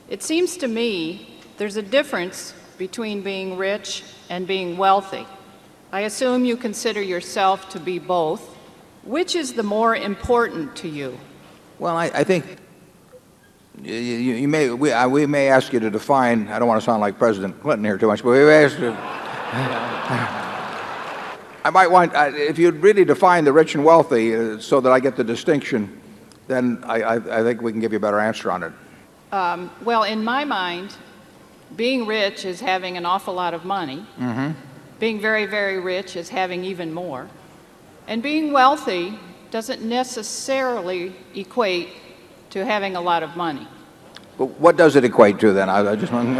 It seems to me there's a difference between being rich and being wealthy. I assume you consider yourself to be both. Which is the more important to you? Well, I think we may ask you to define. I don't want to sound like President Clinton here too much, but we may ask you. I might want, if you'd really define the rich and wealthy so that I get the distinction, then I think we can give you a better answer on it. Well, in my mind, being rich is having an awful lot of money. Mm-hmm. Being very, very rich is having even more. And being wealthy doesn't necessarily equate to having a lot of money. But what does it equate to then? I just want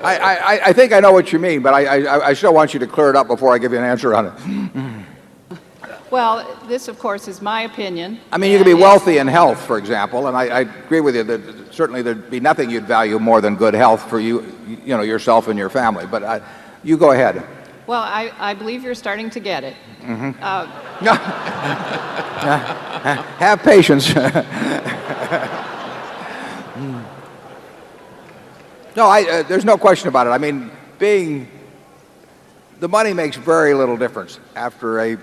I think I know what you mean, but I still want you to clear it up before I give you an answer on it. Well, this, of course, is my opinion. I mean, you can be wealthy in health, for example, and I agree with you that certainly there'd be nothing you'd value more than good health for you, yourself and your family. But you go ahead. Well, I believe you're starting to get it. Mm-hmm. Have patience. No, there's no question about it. I mean, the money makes very little difference after a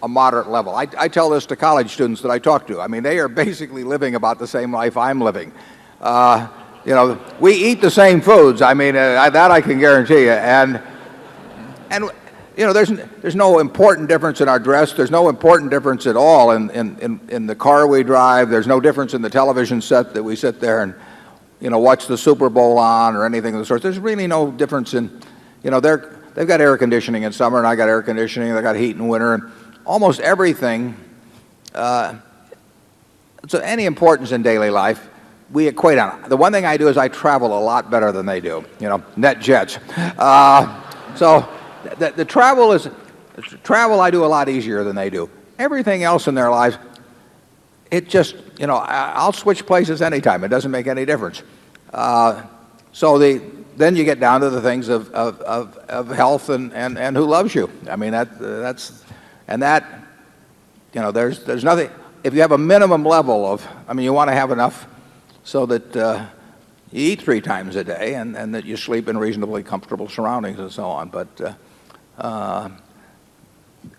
moderate level. I tell this to college students that I talk to. I mean, they are basically living about the same life I'm living. We eat the same foods. I mean, that I can guarantee you. And there's no important difference in our dress. There's no important difference at all in the car we drive. There's no difference in the television set that we sit there and watch the Super Bowl on or anything of the sort. There's really no difference in, they've got air conditioning in summer and I got air conditioning. They got heat in winter, and almost everything. So any importance in daily life, we equate on it. The one thing I do is I travel a lot better than they do. Net jets. So the travel I do a lot easier than they do. Everything else in their lives, it just, I'll switch places anytime. It doesn't make any difference. Then you get down to the things of health and who loves you. I mean, there's nothing. If you have a minimum level of, you want to have enough so that you eat 3 times a day and that you sleep in reasonably comfortable surroundings and so on. But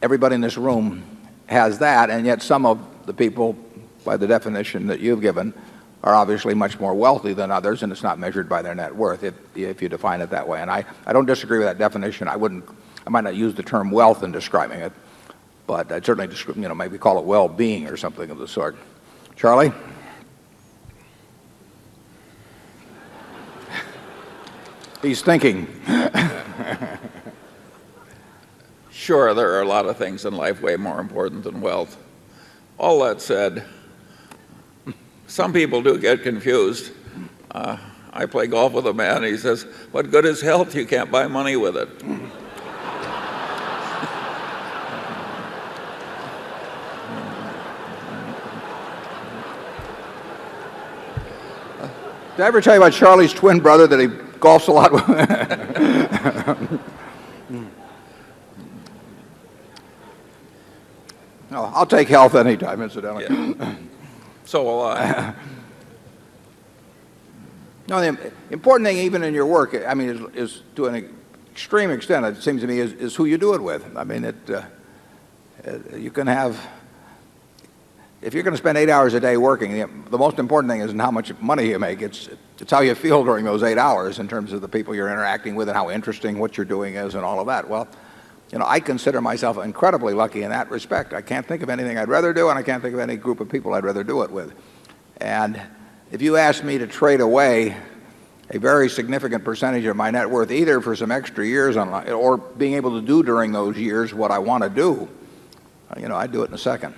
everybody in this room has that, and yet some of the people, by the definition that you've given, are obviously much more wealthy than others, and it's not measured by their net worth if you define it that way. And I don't disagree with that definition. I might not use the term wealth in describing it, but I'd certainly maybe call it well-being or something of the sort. Charlie? He's thinking. Sure, there are a lot of things in life way more important than wealth. All that said, some people do get confused. I play golf with a man. He says, "What good is health? You can't buy money with it." Did I ever tell you about Charlie's twin brother that he golfs a lot with? No, I'll take health anytime, incidentally. Yeah. So will I. No, the important thing, even in your work, is to an extreme extent, it seems to me, is who you do it with. I mean, you can have, if you're going to spend 8 hours a day working, the most important thing isn't how much money you make. It's how you feel during those 8 hours in terms of the people you're interacting with and how interesting what you're doing is and all of that. Well, I consider myself incredibly lucky in that respect. I can't think of anything I'd rather do, and I can't think of any group of people I'd rather do it with. And if you asked me to trade away a very significant percentage of my net worth, either for some extra years or being able to do during those years what I want to do, I'd do it in a second.